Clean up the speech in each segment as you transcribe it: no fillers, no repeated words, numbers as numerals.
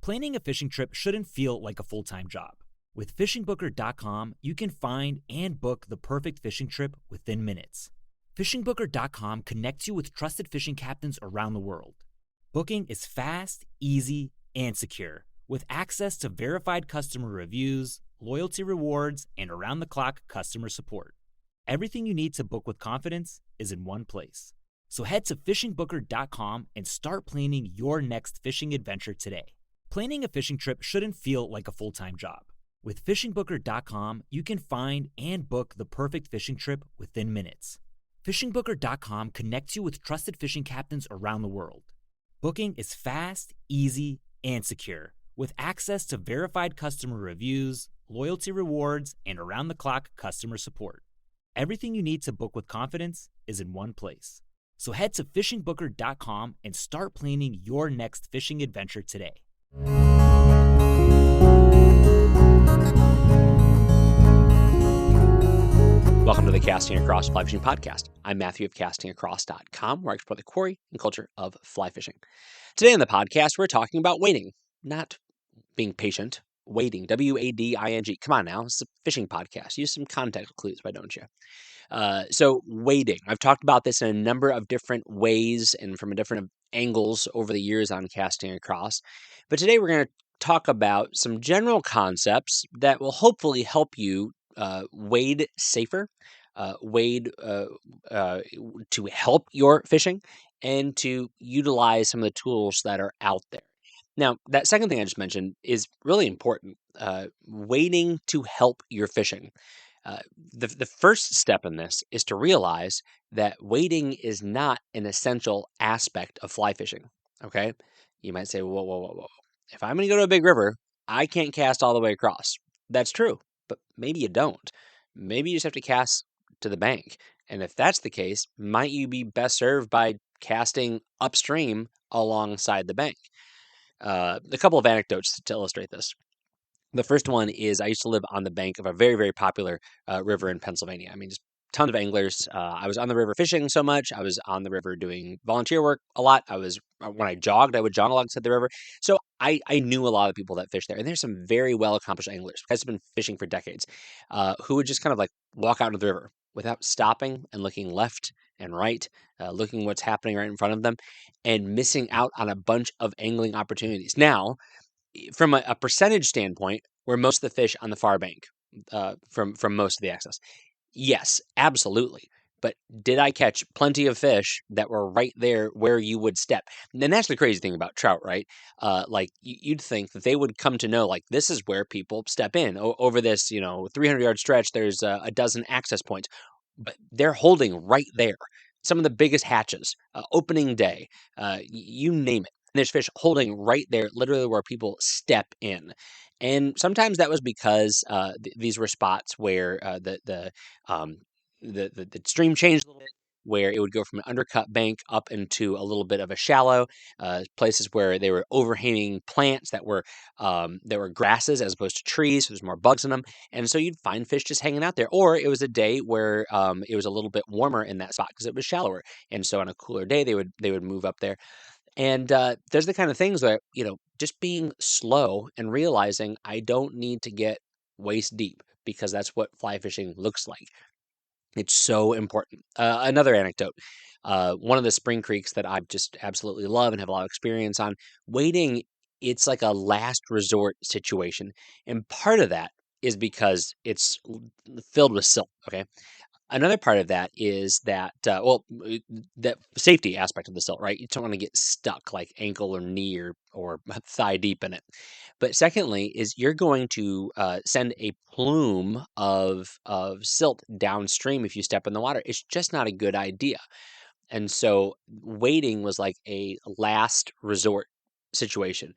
Planning a fishing trip shouldn't feel like a full-time job. With fishingbooker.com, you can find and book the perfect fishing trip within minutes. Fishingbooker.com connects you with trusted fishing captains around the world. Booking is fast, easy, and secure, with access to verified customer reviews, loyalty rewards, and around-the-clock customer support. Everything you need to book with confidence is in one place. So head to fishingbooker.com and start planning your next fishing adventure today. Planning a fishing trip shouldn't feel like a full-time job. With fishingbooker.com, you can find and book the perfect fishing trip within minutes. Fishingbooker.com connects you with trusted fishing captains around the world. Booking is fast, easy, and secure, with access to verified customer reviews, loyalty rewards, and around-the-clock customer support. Everything you need to book with confidence is in one place. So head to fishingbooker.com and start planning your next fishing adventure today. Welcome to the Casting Across Fly Fishing Podcast. I'm Matthew of castingacross.com, where I explore the quarry and culture of fly fishing. Today on the podcast, we're talking about wading, not being patient, wading, W-A-D-I-N-G. Come on now, it's a fishing podcast. Use some context clues, why don't you? So wading, I've talked about this in a number of different ways and from different angles over the years on Casting Across. But today we're going to talk about some general concepts that will hopefully help you wade safer, wade to help your fishing, and to utilize some of the tools that are out there. Now, that second thing I just mentioned is really important, wading to help your fishing. The first step in this is to realize that wading is not an essential aspect of fly fishing, okay? You might say, whoa. If I'm going to go to a big river, I can't cast all the way across. That's true, but maybe you don't. Maybe you just have to cast to the bank. And if that's the case, might you be best served by casting upstream alongside the bank? A couple of anecdotes to illustrate this. The first one is I used to live on the bank of a very, very popular river in Pennsylvania. I mean, just tons of anglers. I was on the river fishing so much. I was on the river doing volunteer work a lot. When I jogged, I would jog alongside the river. So I knew a lot of people that fish there. And there's some very well-accomplished anglers, guys have been fishing for decades, who would just kind of like walk out into the river without stopping and looking left and right, looking what's happening right in front of them, and missing out on a bunch of angling opportunities. Now, from a percentage standpoint, we're most of the fish on the far bank from most of the access. Yes, absolutely. But did I catch plenty of fish that were right there where you would step? And that's the crazy thing about trout, right? Like you'd think that they would come to know, like, this is where people step in. Over this, 300-yard stretch, there's a dozen access points. But they're holding right there. Some of the biggest hatches, opening day, you name it. There's fish holding right there, literally where people step in. And sometimes that was because these were spots where the stream changed a little bit, where it would go from an undercut bank up into a little bit of a shallow, places where they were overhanging plants that were grasses as opposed to trees, so there's more bugs in them. And so you'd find fish just hanging out there. Or it was a day where it was a little bit warmer in that spot because it was shallower. And so on a cooler day, they would move up there. And there's the kind of things that, just being slow and realizing I don't need to get waist deep because that's what fly fishing looks like. It's so important. Another anecdote, one of the spring creeks that I just absolutely love and have a lot of experience on, wading, it's like a last resort situation. And part of that is because it's filled with silt, okay? Another part of that is that, that safety aspect of the silt, right? You don't want to get stuck like ankle or knee or thigh deep in it. But secondly, is you're going to send a plume of silt downstream if you step in the water. It's just not a good idea. And so wading was like a last resort situation.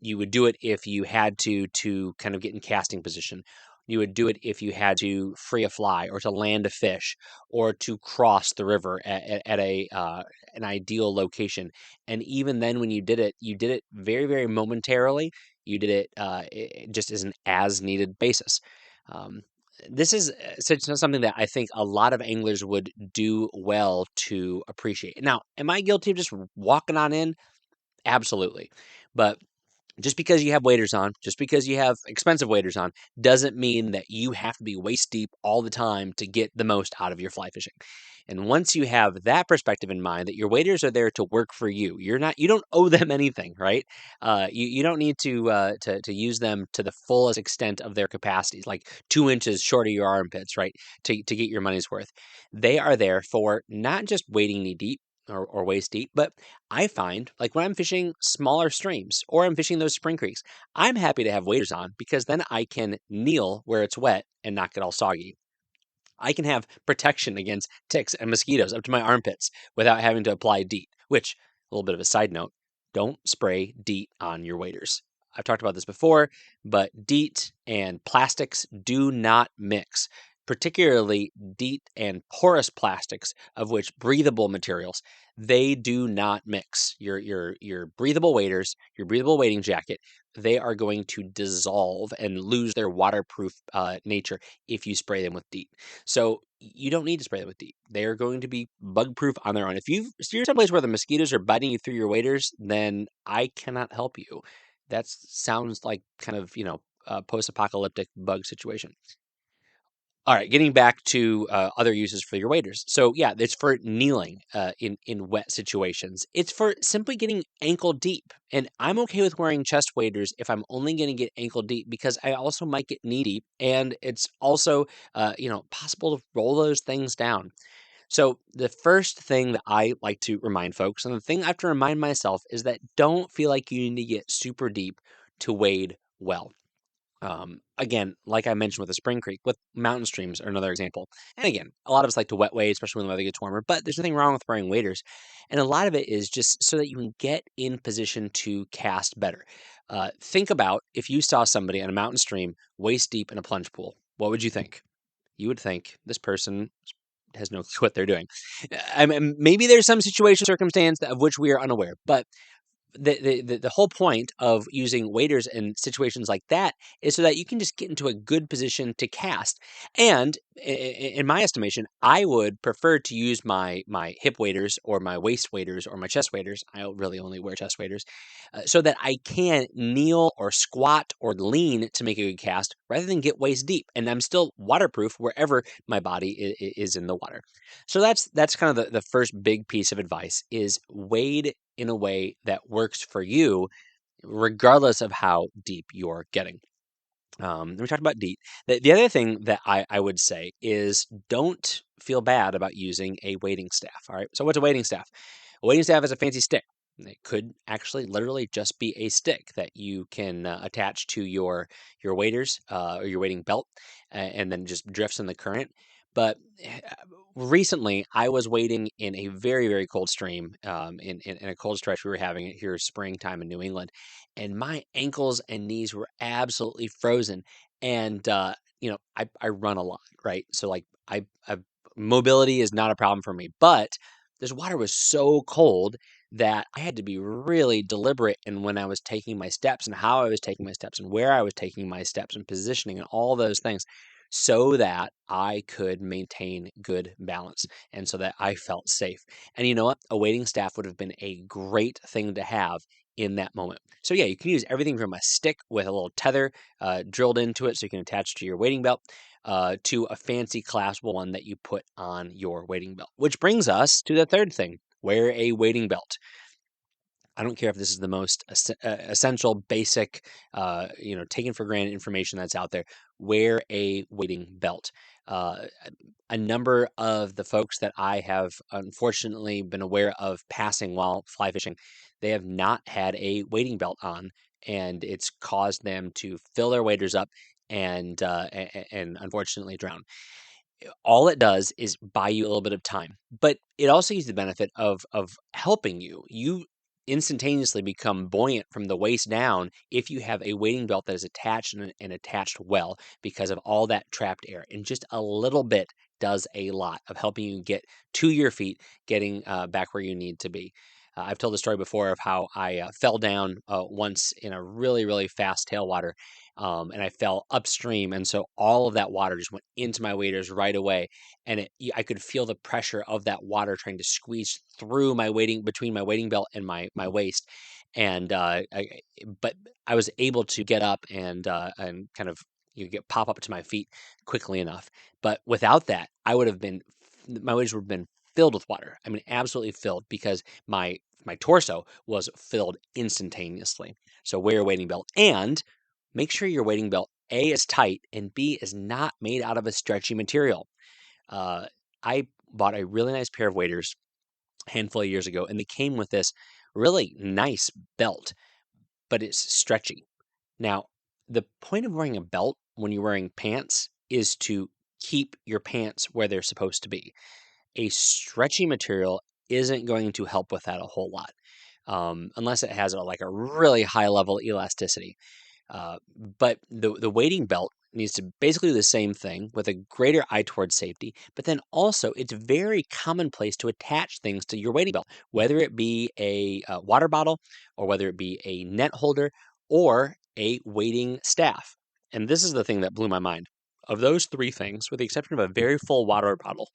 You would do it if you had to kind of get in casting position. You would do it if you had to free a fly or to land a fish or to cross the river at an ideal location. And even then, when you did it very, very momentarily. You did it just as an as-needed basis. This is something that I think a lot of anglers would do well to appreciate. Now, am I guilty of just walking on in? Absolutely. But Just because you have waders on, just because you have expensive waders on, doesn't mean that you have to be waist deep all the time to get the most out of your fly fishing. And once you have that perspective in mind, that your waders are there to work for you, you don't owe them anything, right? You don't need to use them to the fullest extent of their capacities, like 2 inches short of your armpits, right? To get your money's worth. They are there for not just wading knee deep or waist deep, but I find, like when I'm fishing smaller streams or I'm fishing those spring creeks, I'm happy to have waders on because then I can kneel where it's wet and not get all soggy. I can have protection against ticks and mosquitoes up to my armpits without having to apply DEET, which, a little bit of a side note, don't spray DEET on your waders. I've talked about this before, but DEET and plastics do not mix, particularly DEET and porous plastics, of which breathable materials, they do not mix. Your breathable waders, your breathable wading jacket, they are going to dissolve and lose their waterproof nature if you spray them with DEET. So you don't need to spray them with DEET. They are going to be bug proof on their own. If you're someplace where the mosquitoes are biting you through your waders, then I cannot help you. That sounds like kind of, a post-apocalyptic bug situation. All right, getting back to other uses for your waders. So yeah, it's for kneeling in wet situations. It's for simply getting ankle deep, and I'm okay with wearing chest waders if I'm only going to get ankle deep because I also might get knee deep, and it's also possible to roll those things down. So the first thing that I like to remind folks, and the thing I have to remind myself, is that don't feel like you need to get super deep to wade well. Again, like I mentioned with the spring creek, with mountain streams are another example. And again, a lot of us like to wet wade, especially when the weather gets warmer, but there's nothing wrong with wearing waders. And a lot of it is just so that you can get in position to cast better. Think about if you saw somebody on a mountain stream waist deep in a plunge pool, what would you think? You would think this person has no clue what they're doing. I mean, maybe there's some situation, circumstance of which we are unaware, but the whole point of using waders in situations like that is so that you can just get into a good position to cast. And in my estimation, I would prefer to use my hip waders or my waist waders or my chest waders. I really only wear chest waders, so that I can kneel or squat or lean to make a good cast rather than get waist deep. And I'm still waterproof wherever my body is in the water. So that's kind of the first big piece of advice is wade in a way that works for you, regardless of how deep you're getting. We talked about DEET. The other thing that I would say is don't feel bad about using a wading staff. All right. So what's a wading staff? A wading staff is a fancy stick. It could actually literally just be a stick that you can attach to your waders or your wading belt, and then just drifts in the current. But recently, I was wading in a very, very cold stream in a cold stretch we were having it here springtime in New England, and my ankles and knees were absolutely frozen. And I run a lot, right? So like I mobility is not a problem for me, but this water was so cold that I had to be really deliberate in when I was taking my steps and how I was taking my steps and where I was taking my steps and positioning and all those things so that I could maintain good balance and so that I felt safe. And you know what? A waiting staff would have been a great thing to have in that moment. So yeah, you can use everything from a stick with a little tether drilled into it so you can attach to your wading belt to a fancy collapsible one that you put on your wading belt. Which brings us to the third thing, wear a wading belt. I don't care if this is the most essential, basic, taken for granted information that's out there. Wear a wading belt. Uh, a number of the folks that I have unfortunately been aware of passing while fly fishing, they have not had a wading belt on, and it's caused them to fill their waders up and unfortunately drown. All it does is buy you a little bit of time, but it also gives the benefit of helping you. You instantaneously become buoyant from the waist down if you have a wading belt that is attached and attached well because of all that trapped air. And just a little bit does a lot of helping you get to your feet, getting back where you need to be. I've told the story before of how I fell down once in a really, really fast tailwater, and I fell upstream, and so all of that water just went into my waders right away, and I could feel the pressure of that water trying to squeeze through my wading between my wading belt and my waist, But I was able to get up and kind of pop up to my feet quickly enough. But without that, my waders would have been filled with water. I mean, absolutely filled, because my torso was filled instantaneously. So wear your wading belt, and make sure your wading belt A is tight and B is not made out of a stretchy material. Uh, I bought a really nice pair of waders a handful of years ago, and they came with this really nice belt, but it's stretchy. Now, the point of wearing a belt when you're wearing pants is to keep your pants where they're supposed to be. A stretchy material isn't going to help with that a whole lot, unless it has like a really high level elasticity. But the wading belt needs to basically do the same thing with a greater eye towards safety. But then also, it's very commonplace to attach things to your wading belt, whether it be a water bottle, or whether it be a net holder, or a wading staff. And this is the thing that blew my mind. Of those three things, with the exception of a very full water bottle,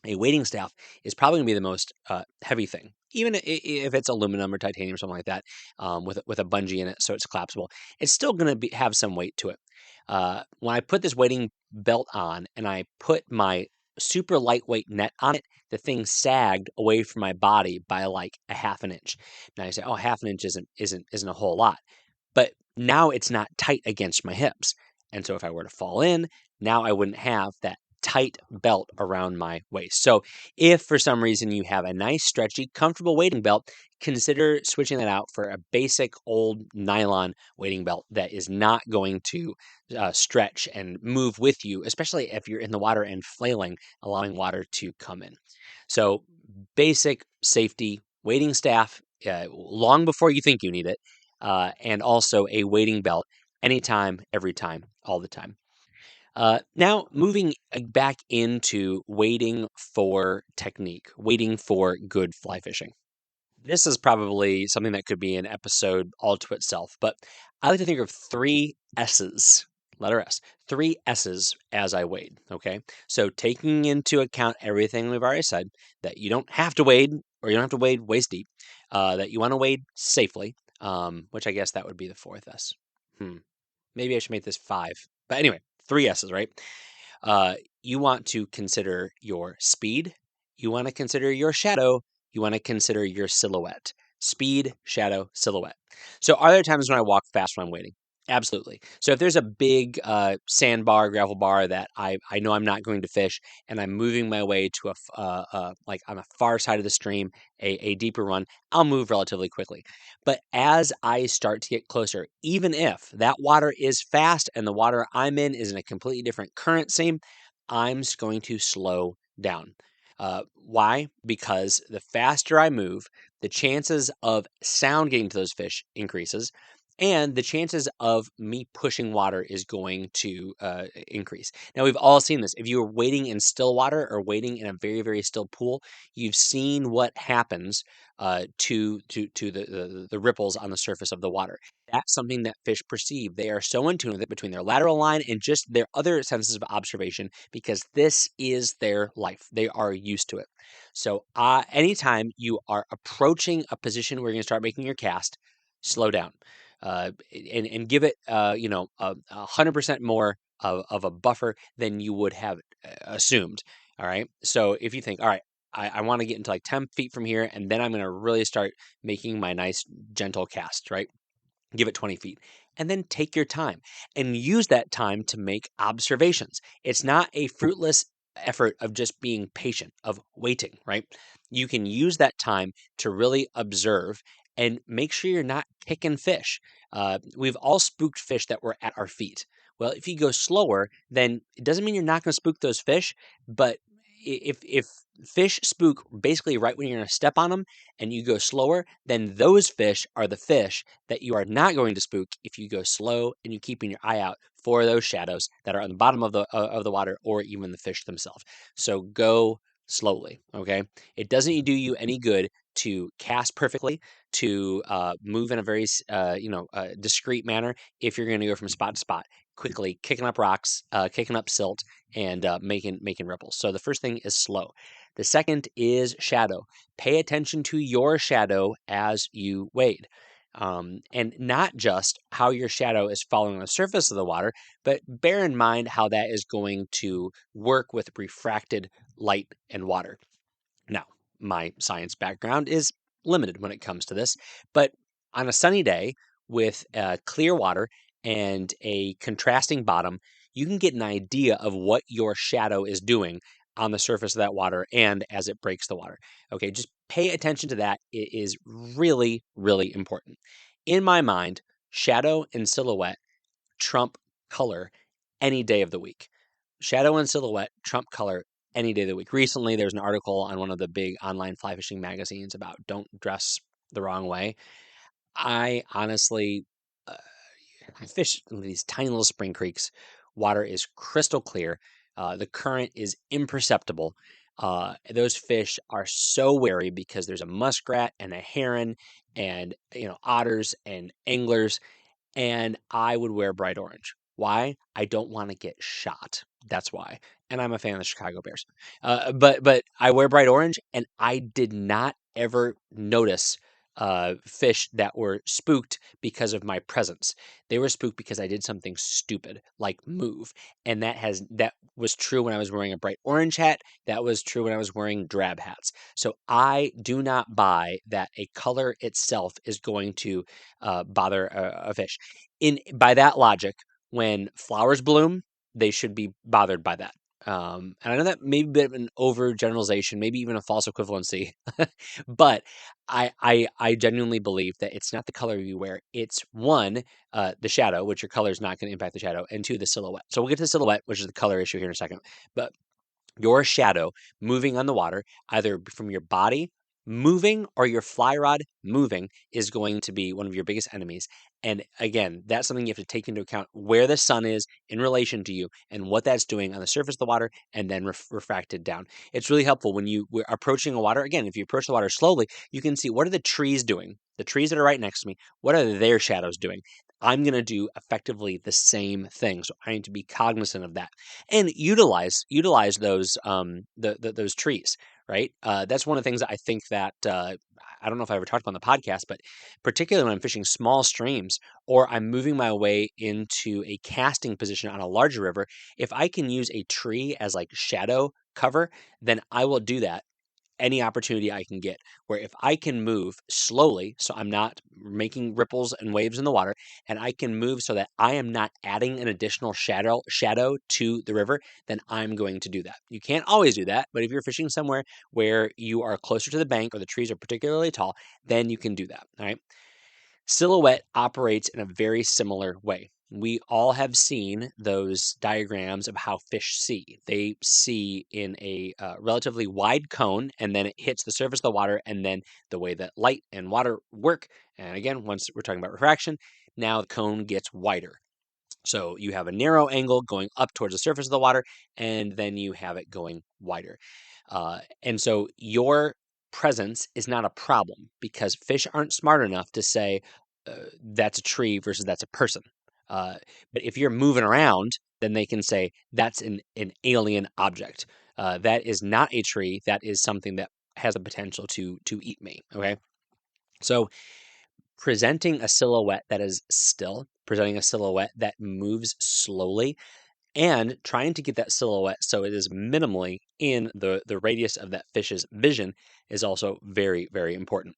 a wading staff is probably going to be the most heavy thing, even if it's aluminum or titanium or something like that, with a bungee in it, so it's collapsible. It's still going to have some weight to it. When I put this wading belt on and I put my super lightweight net on it, the thing sagged away from my body by like a half an inch. Now you say, "Oh, half an inch isn't a whole lot," but now it's not tight against my hips, and so if I were to fall in, now I wouldn't have that tight belt around my waist. So if for some reason you have a nice, stretchy, comfortable wading belt, consider switching that out for a basic old nylon wading belt that is not going to stretch and move with you, especially if you're in the water and flailing, allowing water to come in. So basic safety wading staff, long before you think you need it, and also a wading belt anytime, every time, all the time. Now, moving back into waiting for technique, waiting for good fly fishing. This is probably something that could be an episode all to itself, but I like to think of three S's, letter S, three S's as I wade. Okay. So taking into account everything we've already said, that you don't have to wade, or you don't have to wade waist deep, that you want to wade safely, which I guess that would be the fourth S. Maybe I should make this five. But anyway, three S's, right? Uh, you want to consider your speed. You want to consider your shadow. You want to consider your silhouette. Speed, shadow, silhouette. So are there times when I walk fast when I'm waiting? Absolutely. So if there's a big sandbar, gravel bar that I know I'm not going to fish, and I'm moving my way to like on a far side of the stream, a deeper run, I'll move relatively quickly. But as I start to get closer, even if that water is fast and the water I'm in is in a completely different current seam, I'm going to slow down. Why? Because the faster I move, the chances of sound getting to those fish increases, and the chances of me pushing water is going to increase. Now, we've all seen this. If you are wading in still water or wading in a very, very still pool, you've seen what happens to the ripples on the surface of the water. That's something that fish perceive. They are so in tune with it, between their lateral line and just their other senses of observation, because this is their life. They are used to it. So anytime you are approaching a position where you're going to start making your cast, slow down. And give it, 100% more of a buffer than you would have assumed. All right. So if you think, all right, I want to get into like 10 feet from here, and then I'm going to really start making my nice, gentle cast, right? Give it 20 feet, and then take your time and use that time to make observations. It's not a fruitless effort of just being patient, of waiting, right? You can use that time to really observe and make sure you're not kicking fish. We've all spooked fish that were at our feet. Well, if you go slower, then it doesn't mean you're not going to spook those fish, but if fish spook basically right when you're going to step on them and you go slower, then those fish are the fish that you are not going to spook if you go slow and you keeping your eye out for those shadows that are on the bottom of the water, or even the fish themselves. So go slowly, okay? It doesn't do you any good to cast perfectly, to move in a very discreet manner if you're going to go from spot to spot quickly, kicking up rocks, kicking up silt, and making ripples. So the first thing is slow. The second is shadow. Pay attention to your shadow as you wade. And not just how your shadow is following the surface of the water, but bear in mind how that is going to work with refracted light and water. Now, my science background is limited when it comes to this, but on a sunny day with clear water and a contrasting bottom, you can get an idea of what your shadow is doing on the surface of that water and as it breaks the water. Okay, just pay attention to that. It is really, really important. In my mind, shadow and silhouette trump color any day of the week. Shadow and silhouette trump color any day of the week. Recently, there was an article on one of the big online fly fishing magazines about don't dress the wrong way. I honestly, uh, I fish in these tiny little spring creeks. Water is crystal clear. The current is imperceptible. Those fish are so wary because there's a muskrat and a heron and otters and anglers, and I would wear bright orange. Why? I don't want to get shot. That's why. And I'm a fan of the Chicago Bears. But I wear bright orange, and I did not ever notice fish that were spooked because of my presence. They were spooked because I did something stupid, like move. And that was true when I was wearing a bright orange hat. That was true when I was wearing drab hats. So I do not buy that a color itself is going to bother a fish. By that logic, when flowers bloom, they should be bothered by that. And I know that may be a bit of an overgeneralization, maybe even a false equivalency, but I genuinely believe that it's not the color you wear. It's one, the shadow, which your color is not going to impact the shadow, and two, the silhouette. So we'll get to the silhouette, which is the color issue here in a second. But your shadow moving on the water, either from your body moving or your fly rod moving, is going to be one of your biggest enemies. And again, that's something you have to take into account where the sun is in relation to you and what that's doing on the surface of the water and then refracted down. It's really helpful when we're approaching a water. Again, if you approach the water slowly, you can see what are the trees doing? The trees that are right next to me, what are their shadows doing? I'm going to do effectively the same thing. So I need to be cognizant of that and utilize those those trees, right? That's one of the things that I think that I don't know if I ever talked about on the podcast, but particularly when I'm fishing small streams or I'm moving my way into a casting position on a larger river, if I can use a tree as like shadow cover, then I will do that any opportunity I can get. Where if I can move slowly, so I'm not making ripples and waves in the water, and I can move so that I am not adding an additional shadow to the river, then I'm going to do that. You can't always do that, but if you're fishing somewhere where you are closer to the bank or the trees are particularly tall, then you can do that. All right. Silhouette operates in a very similar way. We all have seen those diagrams of how fish see. They see in a relatively wide cone, and then it hits the surface of the water, and then the way that light and water work. And again, once we're talking about refraction, now the cone gets wider. So you have a narrow angle going up towards the surface of the water, and then you have it going wider. And so your presence is not a problem because fish aren't smart enough to say that's a tree versus that's a person. Uh, but if you're moving around, then they can say that's an alien object. That is not a tree. That is something that has the potential to eat me. Okay. So presenting a silhouette that is still, presenting a silhouette that moves slowly, and trying to get that silhouette so it is minimally in the radius of that fish's vision is also very, very important.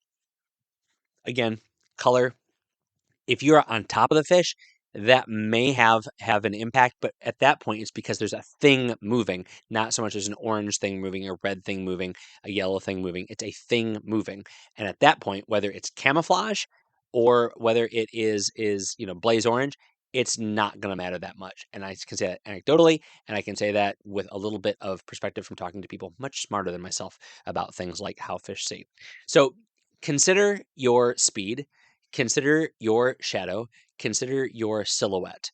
Again, color, if you're on top of the fish, that may have an impact, but at that point, it's because there's a thing moving, not so much as an orange thing moving, a red thing moving, a yellow thing moving. It's a thing moving, and at that point, whether it's camouflage or whether it is blaze orange, it's not going to matter that much. And I can say that anecdotally, and I can say that with a little bit of perspective from talking to people much smarter than myself about things like how fish see. So consider your speed. Consider your shadow, consider your silhouette.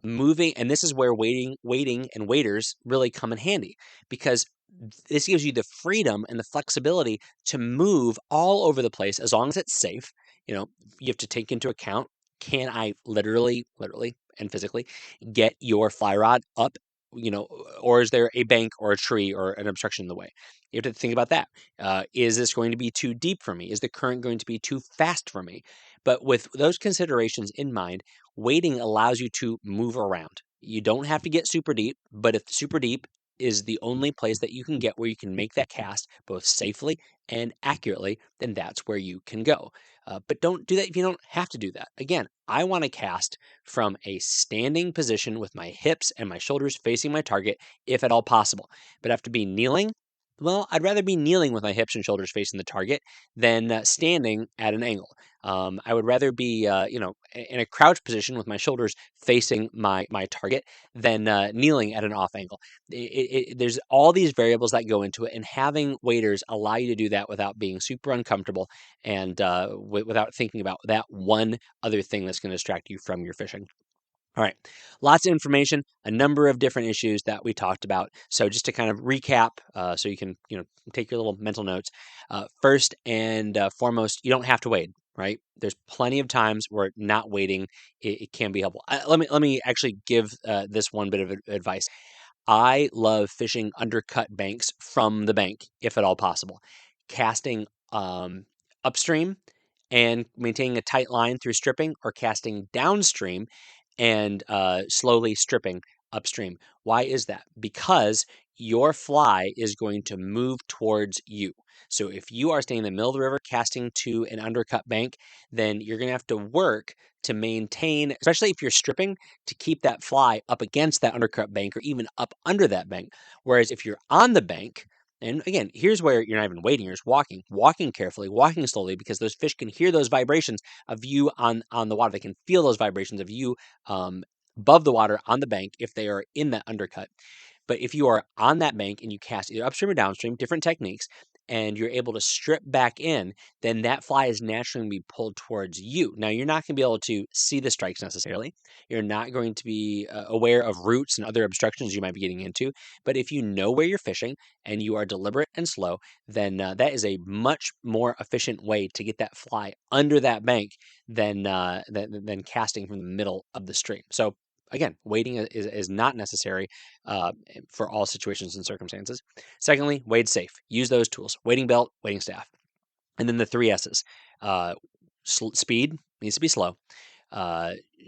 Moving, and this is where waiting, and waiters really come in handy because this gives you the freedom and the flexibility to move all over the place as long as it's safe. You have to take into account, can I literally, and physically get your fly rod up, or is there a bank or a tree or an obstruction in the way? You have to think about that. Is this going to be too deep for me? Is the current going to be too fast for me? But with those considerations in mind, wading allows you to move around. You don't have to get super deep, but if super deep is the only place that you can get where you can make that cast both safely and accurately, then that's where you can go. But don't do that if you don't have to do that. Again, I want to cast from a standing position with my hips and my shoulders facing my target, if at all possible. But after being kneeling, well, I'd rather be kneeling with my hips and shoulders facing the target than standing at an angle. I would rather be, in a crouch position with my shoulders facing my target than kneeling at an off angle. There's all these variables that go into it, and having waders allow you to do that without being super uncomfortable and without thinking about that one other thing that's going to distract you from your fishing. All right, lots of information, a number of different issues that we talked about. So just to kind of recap, so you can take your little mental notes. First and foremost, you don't have to wade. Right? There's plenty of times where not wading it can be helpful. Let me actually give this one bit of advice. I love fishing undercut banks from the bank, if at all possible. Casting upstream and maintaining a tight line through stripping, or casting downstream and slowly stripping upstream. Why is that? Because your fly is going to move towards you. So if you are staying in the middle of the river casting to an undercut bank, then you're going to have to work to maintain, especially if you're stripping, to keep that fly up against that undercut bank or even up under that bank. Whereas if you're on the bank, and again, here's where you're not even waiting, you're just walking carefully, walking slowly, because those fish can hear those vibrations of you on the water. They can feel those vibrations of you above the water on the bank if they are in that undercut. But if you are on that bank and you cast either upstream or downstream, different techniques, and you're able to strip back in, then that fly is naturally going to be pulled towards you. Now, you're not going to be able to see the strikes necessarily. You're not going to be aware of roots and other obstructions you might be getting into. But if you know where you're fishing and you are deliberate and slow, then that is a much more efficient way to get that fly under that bank than casting from the middle of the stream. So again, wading is not necessary for all situations and circumstances. Secondly, wade safe. Use those tools: wading belt, wading staff. And then the 3 S's. Speed needs to be slow.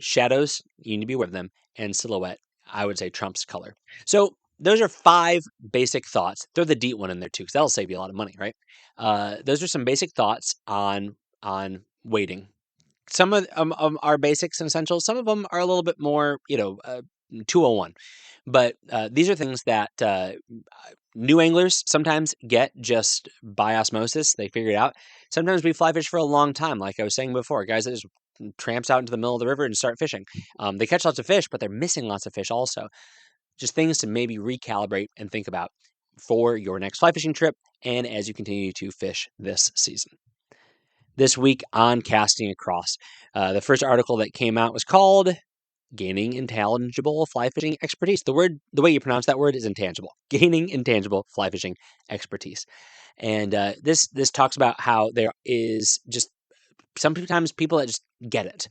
Shadows, you need to be aware of them. And silhouette, I would say, trumps color. So those are 5 basic thoughts. Throw the DEET one in there too, because that'll save you a lot of money, right? Those are some basic thoughts on wading. Some of them are basics and essentials. Some of them are a little bit more, 201. But these are things that new anglers sometimes get just by osmosis. They figure it out. Sometimes we fly fish for a long time, like I was saying before. Guys that just tramps out into the middle of the river and start fishing. They catch lots of fish, but they're missing lots of fish also. Just things to maybe recalibrate and think about for your next fly fishing trip and as you continue to fish this season. This week on Casting Across, the first article that came out was called Gaining Intangible Fly Fishing Expertise. The way you pronounce that word is intangible. Gaining intangible fly fishing expertise. And this talks about how there is just sometimes people that just get it.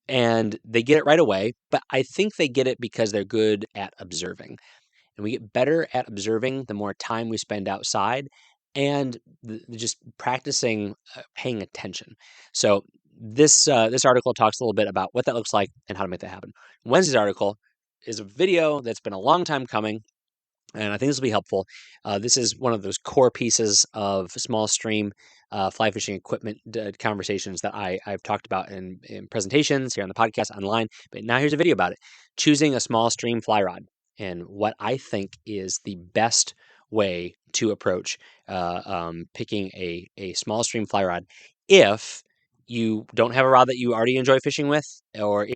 And they get it right away, but I think they get it because they're good at observing. And we get better at observing the more time we spend outside and just practicing paying attention. So this article talks a little bit about what that looks like and how to make that happen. Wednesday's article is a video that's been a long time coming, and I think this will be helpful. This is one of those core pieces of small stream fly fishing equipment conversations that I've talked about in presentations here on the podcast, online. But now here's a video about it: choosing a small stream fly rod, and what I think is the best way to approach picking a small stream fly rod if you don't have a rod that you already enjoy fishing with, or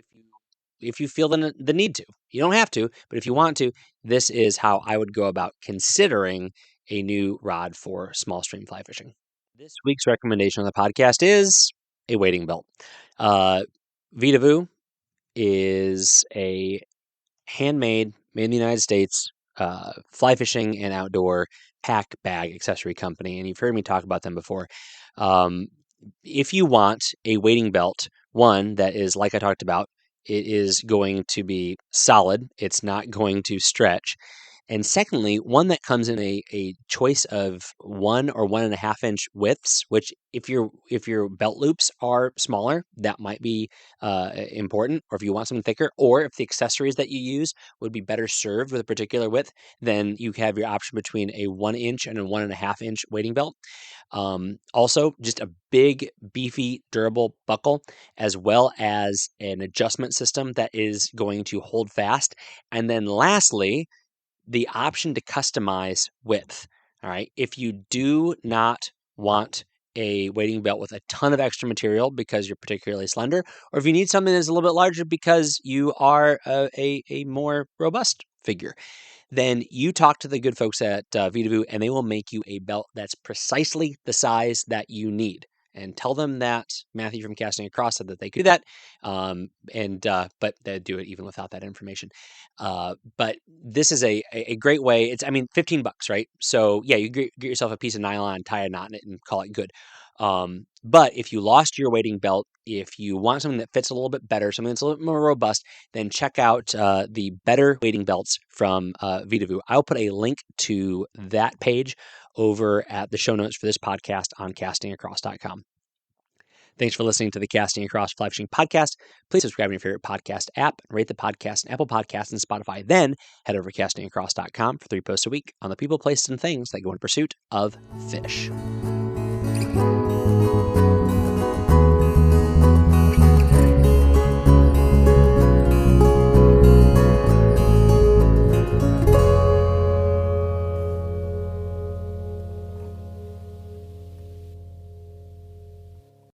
if you feel the need to. You don't have to, but if you want to, this is how I would go about considering a new rod for small stream fly fishing. This week's recommendation on the podcast is a wading belt. Vitavu is a handmade, made in the United States, fly fishing and outdoor pack bag accessory company, and you've heard me talk about them before. If you want a wading belt, one that is, like I talked about, it is going to be solid. It's not going to stretch. And secondly, one that comes in a choice of 1 or 1.5 inch widths, which if your belt loops are smaller, that might be important, or if you want something thicker, or if the accessories that you use would be better served with a particular width, then you have your option between a 1 inch and a 1.5 inch wading belt. Also, just a big, beefy, durable buckle, as well as an adjustment system that is going to hold fast. And then lastly, the option to customize width. All right. If you do not want a wading belt with a ton of extra material because you're particularly slender, or if you need something that's a little bit larger because you are a more robust figure, then you talk to the good folks at Vitavoo, and they will make you a belt that's precisely the size that you need. And tell them that Matthew from Casting Across said that they could do that, but they do it even without that information. But this is a great way. It's, I mean, $15, right? So yeah, you get yourself a piece of nylon, tie a knot in it, and call it good. But if you lost your wading belt, if you want something that fits a little bit better, something that's a little bit more robust, then check out the Better Wading Belts from Vitavoo. I'll put a link to that page over at the show notes for this podcast on castingacross.com. Thanks for listening to the Casting Across Fly Fishing Podcast. Please subscribe to your favorite podcast app and rate the podcast on Apple Podcasts and Spotify. Then head over to castingacross.com for 3 posts a week on the people, places, and things that go in pursuit of fish.